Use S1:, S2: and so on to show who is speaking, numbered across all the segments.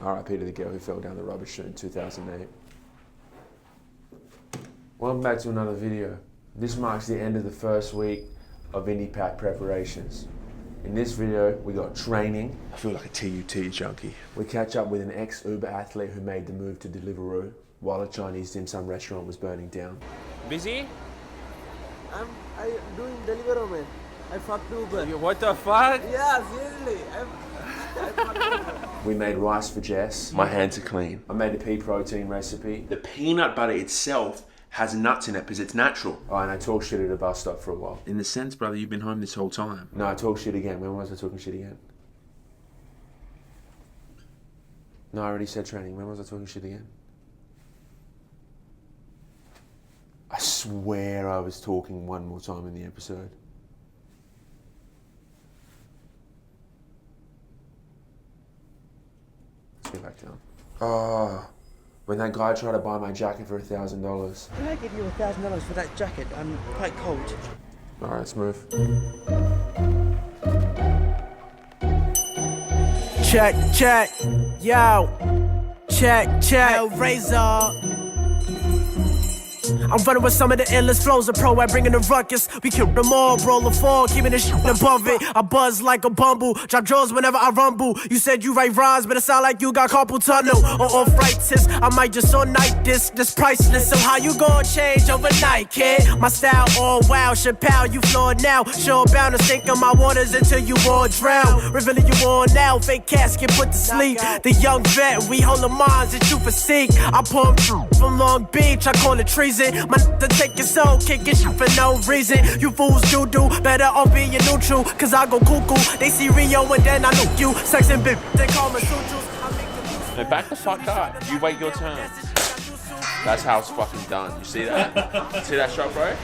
S1: RIP to the girl who fell down the rubbish chute in 2008. Welcome back to another video. This marks the end of the first week of IndyPac preparations. In this video, we got training.
S2: I feel like a TUT junkie.
S1: We catch up with an ex-Uber athlete who made the move to Deliveroo while a Chinese dim sum restaurant was burning down.
S3: Busy?
S4: I'm doing Deliveroo, man. I fucked Uber.
S3: What the fuck?
S4: Yeah, seriously. I fucked Uber.
S1: We made rice for Jess.
S2: My hands are clean.
S1: I made a pea protein recipe.
S2: The peanut butter itself has nuts in it because it's natural.
S1: Oh, and I talked shit at a bus stop for a while.
S2: In the sense, brother, you've been home this whole time.
S1: No, I talked shit again. When was I talking shit again? No, I already said training. When was I talking shit again? I swear I was talking one more time in the episode. Let's get back down. Oh, when that guy tried to buy my jacket for $1,000.
S4: Can I give you $1,000 for that jacket? I'm quite cold.
S1: All right, let's move.
S5: Check, yo. Check, Hellraiser. I'm running with some of the endless flows of pro, I bringing the ruckus. We kill them all, roll the fall, keeping the shit above it. I buzz like a bumble, drop jaws whenever I rumble. You said you write rhymes, but it sound like you got carpal tunnel or arthritis. I might just all night this priceless. So how you gonna change overnight, kid? My style all wild, Chappelle, you flawed now. Sure bound to sink in my waters until you all drown. Revealing you all now, fake casket put to sleep. The young vet, we hold the minds that you foresee. I pull from Long Beach, I call it treason. My to take your soul, kicking shit for no reason. You fools do better off being neutral. Cause I go cuckoo, they see Rio and then I nuke you. Sex and bitch, they call me sutras.
S2: No, back the fuck up. You wait your turn. That's how it's fucking done. You see that? See that shot, bro?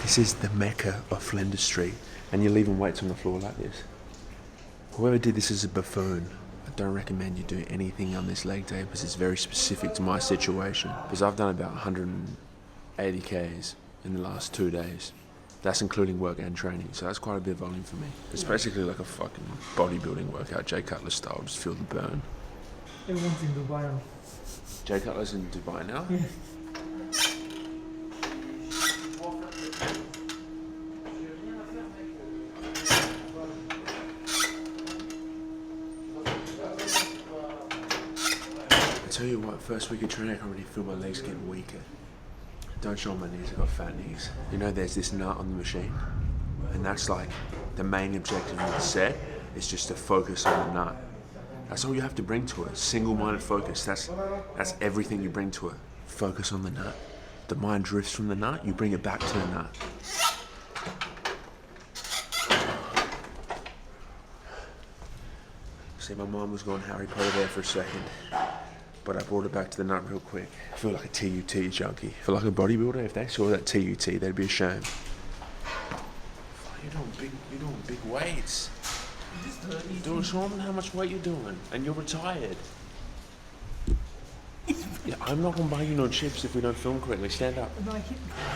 S2: This is the mecca of Flinders Street. And you're leaving weights on the floor like this. Whoever did this is a buffoon. I don't recommend you do anything on this leg day because it's very specific to my situation. Because I've done about 180 Ks in the last 2 days. That's including work and training, so that's quite a bit of volume for me. It's basically like a fucking bodybuilding workout, Jay Cutler style, just feel the burn.
S6: Everyone's in Dubai now.
S2: Jay Cutler's in Dubai now?
S6: Yeah.
S2: I tell you what, first week of training I can already feel my legs getting weaker. Don't show my knees, I've got fat knees. You know there's this nut on the machine, and that's like the main objective of the set is just to focus on the nut. That's all you have to bring to it, single-minded focus. That's everything you bring to it. Focus on the nut. The mind drifts from the nut, you bring it back to the nut. See, my mom was going Harry Potter there for a second. But I brought it back to the nut real quick. I feel like a TUT junkie. I feel like a bodybuilder. If they saw that TUT, they'd be ashamed. You're doing big weights. Dude, show them how much weight you're doing, and you're retired. Yeah, I'm not gonna buy you no chips if we don't film correctly. Stand up.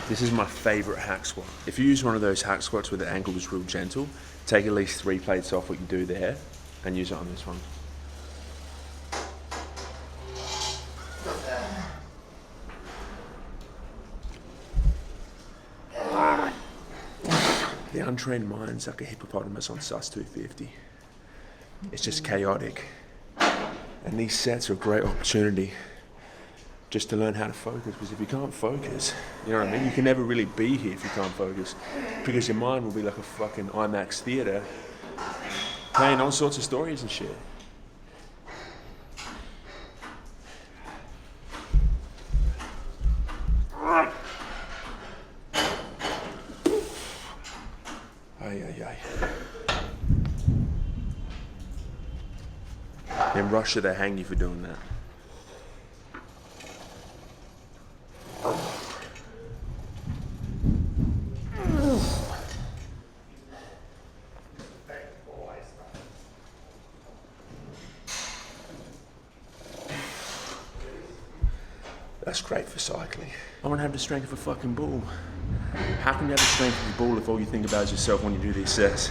S2: This is my favorite hack squat. If you use one of those hack squats where the ankle is real gentle, take at least 3 plates off what you do there, and use it on this one. The untrained mind's like a hippopotamus on Sus 250. It's just chaotic. And these sets are a great opportunity just to learn how to focus, because if you can't focus, you know what I mean? You can never really be here if you can't focus, because your mind will be like a fucking IMAX theater playing all sorts of stories and shit. In Russia, they hang you for doing that. That's great for cycling. I want to have the strength of a fucking bull. How can you have the strength of a bull if all you think about is yourself when you do these sets?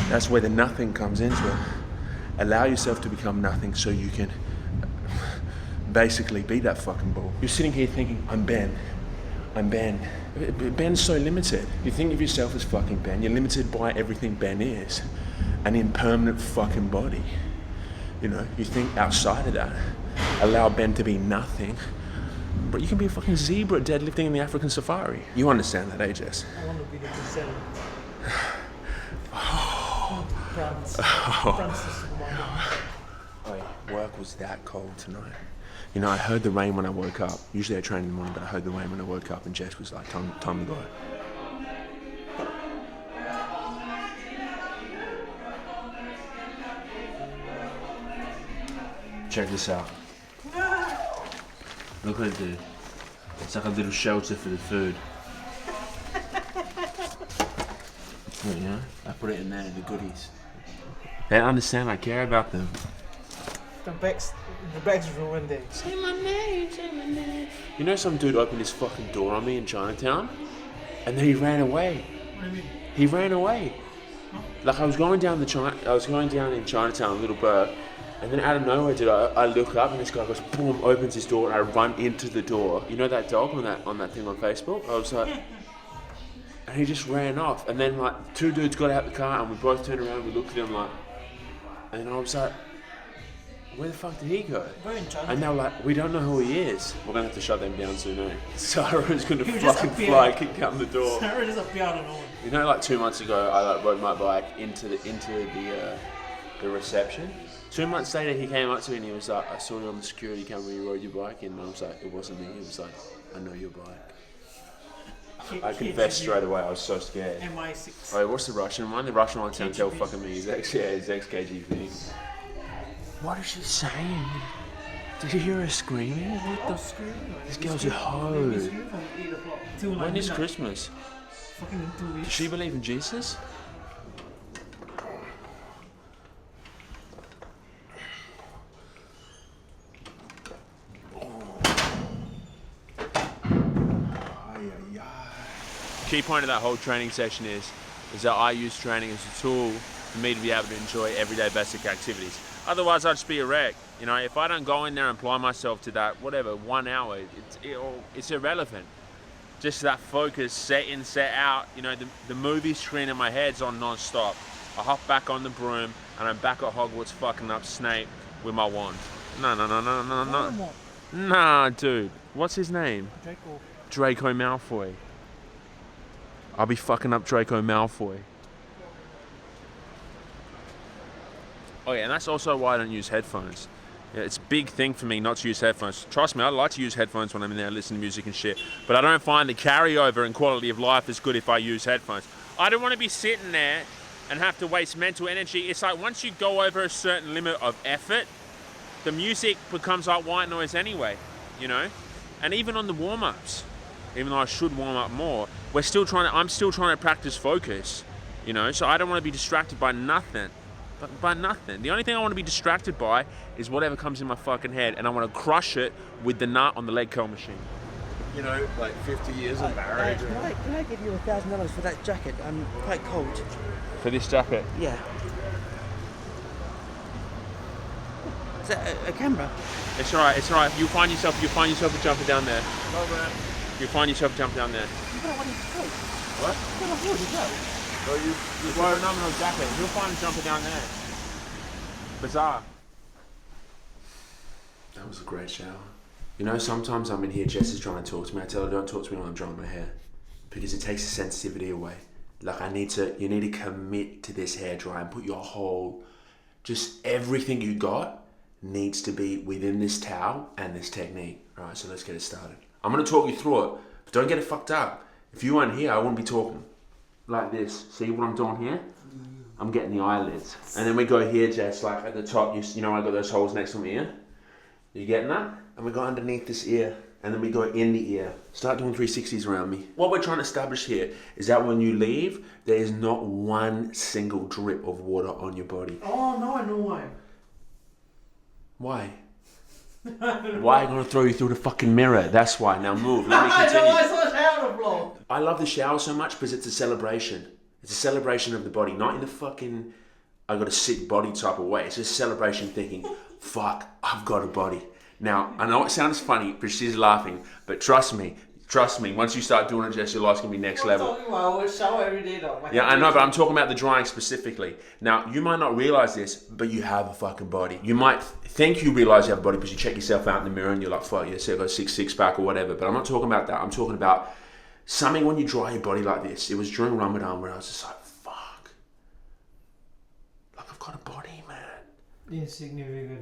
S2: That's where the nothing comes into it. Allow yourself to become nothing so you can basically be that fucking ball. You're sitting here thinking, I'm Ben. I'm Ben. Ben's so limited. You think of yourself as fucking Ben. You're limited by everything Ben is. An impermanent fucking body. You know, you think outside of that. Allow Ben to be nothing. But you can be a fucking zebra deadlifting in the African safari. You understand that, Jess?
S6: I want to be the presenter. France. Francis
S2: Oi, work was that cold tonight. You know, I heard the rain when I woke up. Usually I train in the morning, but I heard the rain when I woke up and Jess was like, time to go. Check this out. Look what it did. It's like a little shelter for the food. You know, I put it in there, the goodies. They don't understand I care about them.
S6: The bag's ruined it.
S2: Say my name, say my name. You know some dude opened his fucking door on me in Chinatown? And then he ran away.
S6: What do you mean?
S2: He ran away. Like I was going down in Chinatown, Little Burke, and then out of nowhere, dude, I look up and this guy goes, boom, opens his door, and I run into the door. You know that dog on that thing on Facebook? I was like, and he just ran off. And then like two dudes got out the car and we both turned around, we looked at him like, and I was like, where the fuck did he go?
S6: We're in China.
S2: And they were like, we don't know who he is. We're gonna have to shut them down soon, eh? Sarah's gonna
S6: He just
S2: fucking
S6: appeared.
S2: fly, kick down the door.
S6: Sarah just appeared out of nowhere.
S2: You know, like 2 months ago, I like rode my bike into the reception. 2 months later, he came up to me and he was like, I saw you on the security camera, you rode your bike in. And I was like, it wasn't me. He was like, I know your bike. I confessed straight away, I was so scared.
S6: MI6.
S2: Oh, what's the Russian one? The Russian one sounds hell fucking me. His ex-KGB. What is she saying? Did you hear her screaming? What the? This girl's a hoe. When is Christmas?
S6: Fucking in 2 weeks.
S2: Does she believe in Jesus? Key point of that whole training session is that I use training as a tool for me to be able to enjoy everyday basic activities. Otherwise, I'd just be a wreck. You know, if I don't go in there and apply myself to that, whatever, 1 hour, it's irrelevant. Just that focus, set in, set out. You know, the movie screen in my head's on non-stop. I hop back on the broom and I'm back at Hogwarts fucking up Snape with my wand. No. Nah, dude. What's his name? Draco Malfoy. I'll be fucking up Draco Malfoy. Oh yeah, and that's also why I don't use headphones. Yeah, it's a big thing for me not to use headphones. Trust me, I like to use headphones when I'm in there listening to music and shit, but I don't find the carryover and quality of life as good if I use headphones. I don't want to be sitting there and have to waste mental energy. It's like once you go over a certain limit of effort, the music becomes like white noise anyway, you know? And even on the warm-ups, even though I should warm up more, I'm still trying to practice focus, you know? So I don't want to be distracted by nothing. By nothing. The only thing I want to be distracted by is whatever comes in my fucking head, and I want to crush it with the nut on the leg curl machine.
S1: You know, like 50 years of marriage.
S4: Can I give you $1,000 for that jacket? I'm quite cold.
S2: For this jacket?
S4: Yeah. Is that a camera?
S2: It's alright. You'll find yourself jumping down there. You'll find yourself jumping down there.
S4: You've got a $1 coat.
S2: What?
S4: You've got a $1 coat.
S2: So you wear a nominal jacket. You'll find him jumping down there. Bizarre. That was a great shower. You know, sometimes I'm in here, Jess is trying to talk to me. I tell her, don't talk to me when I'm drying my hair. Because it takes the sensitivity away. Like you need to commit to this hair dry and put your whole, just everything you got needs to be within this towel and this technique. Alright, so let's get it started. I'm gonna talk you through it, but don't get it fucked up. If you weren't here, I wouldn't be talking. Like this. See what I'm doing here? I'm getting the eyelids. And then we go here, Jess, like at the top, you know I got those holes next to my ear? You getting that? And we go underneath this ear, and then we go in the ear. Start doing 360s around me. What we're trying to establish here is that when you leave, there is not one single drip of water on your body.
S6: Oh, now I know why.
S2: Why? Why are you going to throw you through the fucking mirror? That's why. Now move. Let me continue.
S6: I saw shower blow.
S2: I love the shower so much because it's a celebration. It's a celebration of the body, not in the fucking I got a sick body type of way. It's just celebration thinking, fuck, I've got a body. Now, I know it sounds funny, but she's laughing, but trust me, once you start doing it, Jess, your life's gonna be next
S6: I'm
S2: level.
S6: talking about I shower every day though.
S2: Yeah, I know, but I'm talking about the drying specifically. Now, you might not realize this, but you have a fucking body. You might think you realize you have a body because you check yourself out in the mirror and you're like, fuck, yeah, so I've got a six pack or whatever. But I'm not talking about that. I'm talking about something when you dry your body like this. It was during Ramadan where I was just like, fuck. Like, I've got a body, man.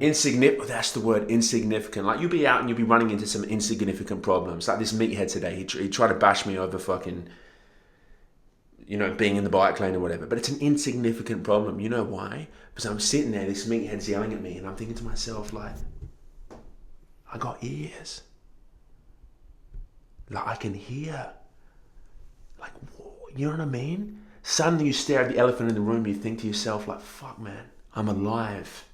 S2: Insignificant. That's the word, insignificant. Like, you'll be out and you'll be running into some insignificant problems. Like this meathead today, he tried to bash me over fucking, being in the bike lane or whatever. But it's an insignificant problem. You know why? Because I'm sitting there, this meathead's yelling at me, and I'm thinking to myself, like, I got ears. Like, I can hear. Like, you know what I mean? Suddenly you stare at the elephant in the room, you think to yourself, like, fuck, man, I'm alive.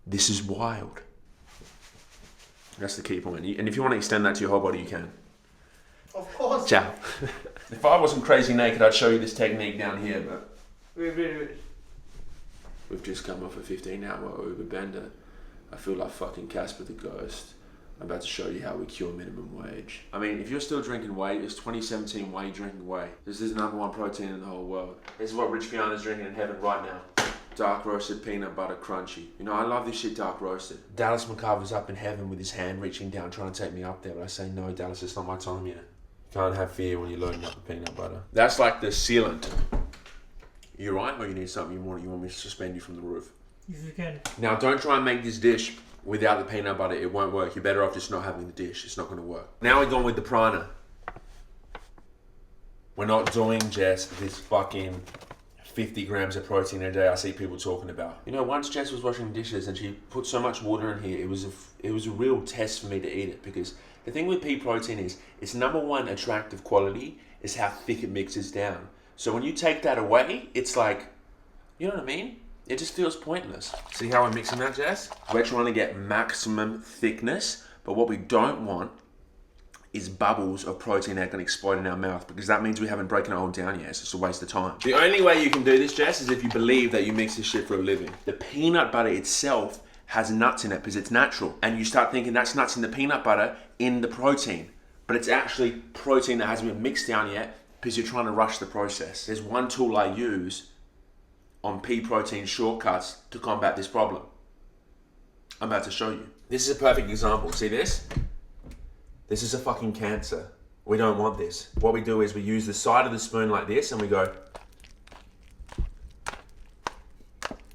S2: This is wild. That's the key point. And if you want to extend that to your whole body, you can.
S6: Of course.
S2: Ciao. If I wasn't crazy naked, I'd show you this technique down here, but
S6: Wait.
S2: we've just come off a 15-hour Uber bender. I feel like fucking Casper the Ghost. I'm about to show you how we cure minimum wage. I mean, if you're still drinking whey, it's 2017 whey drinking whey. This is the #1 protein in the whole world. This is what Rich Piana's drinking in heaven right now. Dark roasted peanut butter crunchy. You know, I love this shit dark roasted. Dallas McCarver's up in heaven with his hand reaching down trying to take me up there, but I say, no, Dallas, it's not my time yet. Can't have fear when you're loading up the peanut butter. That's like the sealant. You right? Or you need something you want me to suspend you from the roof?
S6: If you can.
S2: Now, don't try and make this dish without the peanut butter. It won't work. You're better off just not having the dish. It's not going to work. Now we're going with the prana. We're not doing just this fucking 50 grams of protein a day I see people talking about. You know, once Jess was washing dishes and she put so much water in here, it was a real test for me to eat it, because the thing with pea protein is its #1 attractive quality is how thick it mixes down. So when you take that away, it's like, you know what I mean? It just feels pointless. See how we're mixing that, Jess? We're trying to get maximum thickness, but what we don't want is bubbles of protein that can explode in our mouth, because that means we haven't broken it all down yet. It's just a waste of time. The only way you can do this, Jess, is if you believe that you mix this shit for a living. The peanut butter itself has nuts in it because it's natural. And you start thinking that's nuts in the peanut butter in the protein. But it's actually protein that hasn't been mixed down yet because you're trying to rush the process. There's one tool I use on pea protein shortcuts to combat this problem. I'm about to show you. This is a perfect example. See this? This is a fucking cancer. We don't want this. What we do is we use the side of the spoon like this and we go.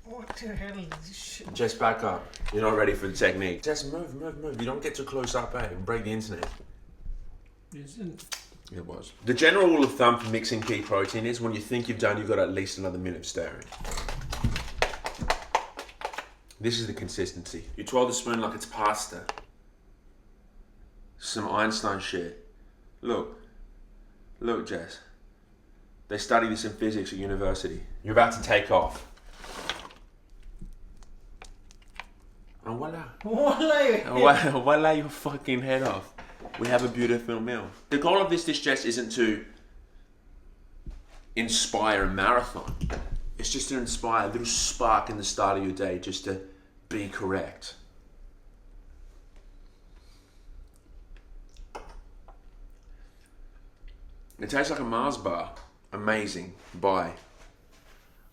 S6: What the hell is this shit?
S2: Just back up. You're not ready for the technique. Just move. You don't get too close up, eh? Break the internet.
S6: Isn't.
S2: It was. The general rule of thumb for mixing pea protein is when you think you've done, you've got at least another minute of stirring. This is the consistency. You twirl the spoon like it's pasta. Some Einstein shit. Look, Jess. They study this in physics at university. You're about to take off. And voila. Voila, your fucking head off. We have a beautiful meal. The goal of this dish, Jess, isn't to inspire a marathon. It's just to inspire a little spark in the start of your day just to be correct. It tastes like a Mars bar. Amazing. Bye.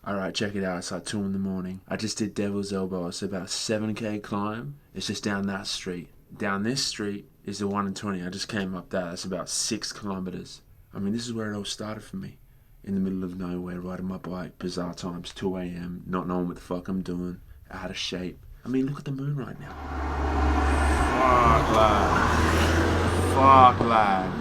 S2: Alright, check it out. It's like 2 a.m. I just did Devil's Elbow. It's about a 7k climb. It's just down that street. Down this street is the 1 in 20. I just came up that. That's about 6 kilometers. I mean, this is where it all started for me. In the middle of nowhere, riding my bike, bizarre times, 2 a.m., not knowing what the fuck I'm doing, out of shape. I mean, look at the moon right now. Fuck, lad.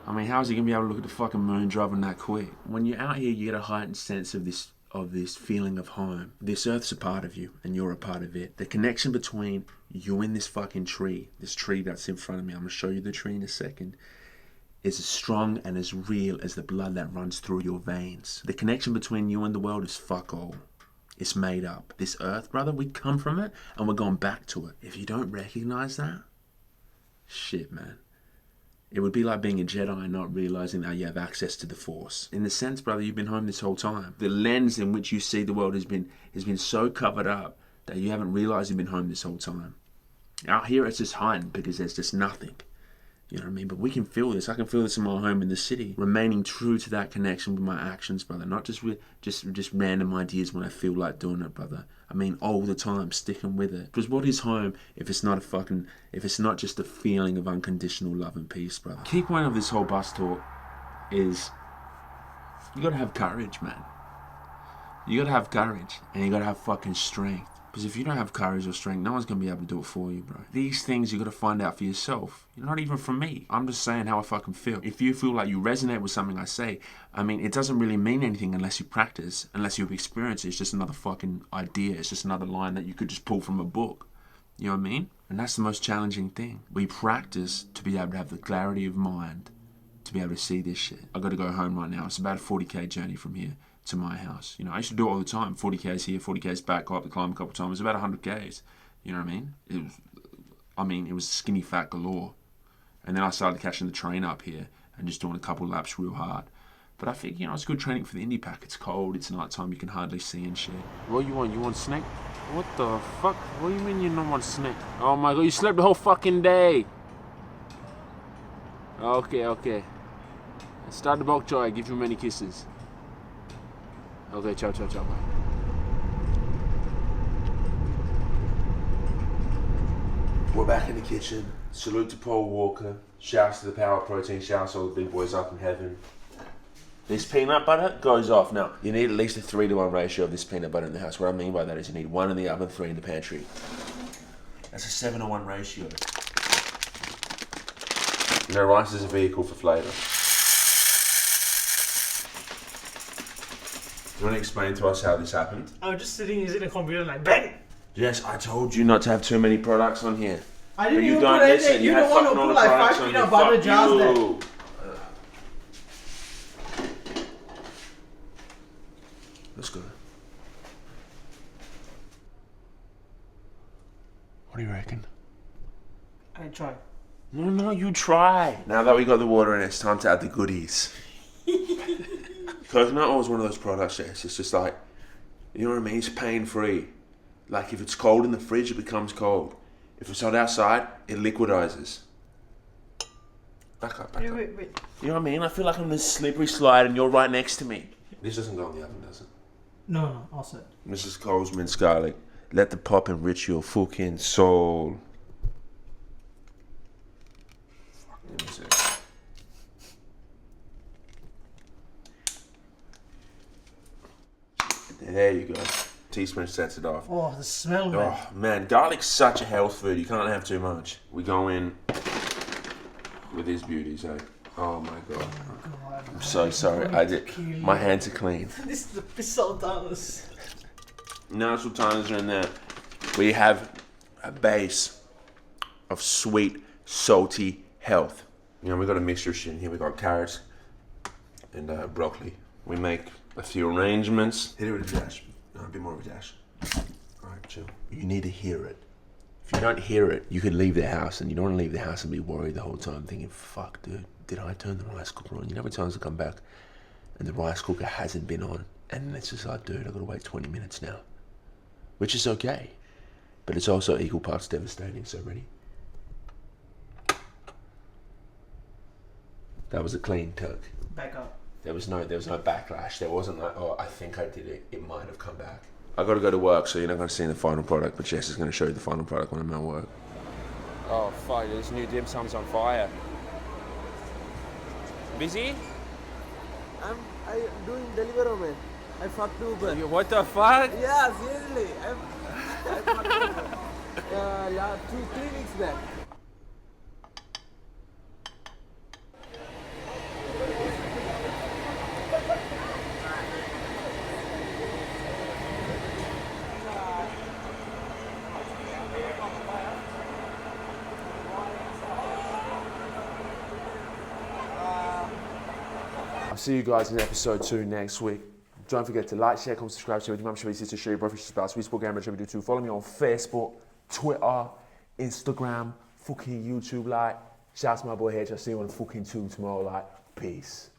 S2: I mean, how's he gonna be able to look at the fucking moon driving that quick? When you're out here, you get a heightened sense of this feeling of home. This earth's a part of you, and you're a part of it. The connection between you and this fucking tree, this tree that's in front of me, I'm gonna show you the tree in a second, is as strong and as real as the blood that runs through your veins. The connection between you and the world is fuck all. It's made up. This earth, brother, we come from it, and we're going back to it. If you don't recognize that, shit, man. It would be like being a Jedi and not realizing that you have access to the Force. In the sense, brother, you've been home this whole time. The lens in which you see the world has been so covered up that you haven't realized you've been home this whole time. Out here, it's just heightened because there's just nothing. You know what I mean? But we can feel this. I can feel this in my home in the city. Remaining true to that connection with my actions, brother. Not just with just random ideas when I feel like doing it, brother. I mean, all the time, sticking with it. Because what is home if it's not just a feeling of unconditional love and peace, brother? Key point of this whole bus talk is you gotta have courage, man. You gotta have courage, and you gotta have fucking strength. Because if you don't have courage or strength, no one's going to be able to do it for you, bro. These things you got to find out for yourself. Not even from me. I'm just saying how I fucking feel. If you feel like you resonate with something I say, I mean, it doesn't really mean anything unless you practice, unless you experience it. It's just another fucking idea. It's just another line that you could just pull from a book. You know what I mean? And that's the most challenging thing. We practice to be able to have the clarity of mind to be able to see this shit. I got to go home right now. It's about a 40k journey from here to my house. You know, I used to do it all the time. 40k's here, 40k's back, go up the climb a couple of times. It was about 100k's. You know what I mean? It was skinny fat galore. And then I started catching the train up here and just doing a couple laps real hard. But I think, you know, it's good training for the Indy Pack. It's cold, it's night time, you can hardly see and shit. What you want? You want snack? What the fuck? What do you mean you don't want snack? Oh my god, you slept the whole fucking day. Okay. Start the bok choy, give you many kisses. Okay, ciao, bye. We're back in the kitchen. Salute to Paul Walker. Shouts to the Power Protein. Shouts to all the big boys up in heaven. This peanut butter goes off. Now, you need at least a 3-to-1 ratio of this peanut butter in the house. What I mean by that is you need 1 in the oven, 3 in the pantry. That's a 7-to-1 ratio. You know, rice is a vehicle for flavour. You want to explain to us how this happened?
S6: I was just sitting using a computer like bang.
S2: Yes, I told you not to have too many products on here.
S6: I didn't
S2: But you
S6: even
S2: don't
S6: put
S2: listen.
S6: anything. You're
S2: had
S6: the one who
S2: fucking all
S6: put
S2: the
S6: like
S2: products
S6: 5
S2: on
S6: peanut
S2: here.
S6: butter
S2: Fuck
S6: jars there.
S2: you. Let's go. What do you reckon?
S6: I try.
S2: No, you try. Now that we got the water in, it's time to add the goodies. Coconut oil is one of those products, yes. It's just like, you know what I mean? It's pain-free. Like, if it's cold in the fridge, it becomes cold. If it's hot outside, it liquidizes. Back up.
S6: Wait.
S2: You know what I mean? I feel like I'm in a slippery slide and you're right next to me. This doesn't go in the oven, does it?
S6: No, all set.
S2: Mrs. Cole's minced garlic. Let the pop enrich your fucking soul. Let me see. There you go. Teaspoon sets it off.
S6: Oh, the smell, man.
S2: Oh man, garlic's such a health food. You can't have too much. We go in with these beauties, eh? Oh my god. I'm so sorry. My hands are clean.
S6: This is the sultanas.
S2: No sultanas are in there. We have a base of sweet, salty health. You know, we got a mixture of shit in here. We got carrots and broccoli. We make a few arrangements. Hit it with a dash. No, a bit more of a dash. Alright, chill. You need to hear it. If you don't hear it, you could leave the house, and you don't want to leave the house and be worried the whole time thinking, fuck, dude, did I turn the rice cooker on? You know how many times I come back and the rice cooker hasn't been on, and it's just like, dude, I've got to wait 20 minutes now. Which is okay. But it's also equal parts devastating, so ready? That was a clean tuck.
S6: Back up.
S2: There was no backlash. There wasn't like, oh, I think I did it. It might have come back. I got to go to work, so you're not going to see the final product, but Jess is going to show you the final product when I'm at work. Oh, fuck, this new dim sum's on fire. Busy?
S4: I'm doing Deliveroo, man. I fucked Uber.
S2: What the fuck?
S4: Yeah, seriously. I fucked Uber. 3 weeks back.
S1: I'll see you guys in episode 2 next week. Don't forget to like, share, comment, subscribe, share with your mum, share with your sister, share your brother, share your spouse, Facebook, Gamer, share with you too. Follow me on Facebook, Twitter, Instagram, fucking YouTube, like, Shouts to my boy H. I'll see you on fucking tube tomorrow. Like, peace.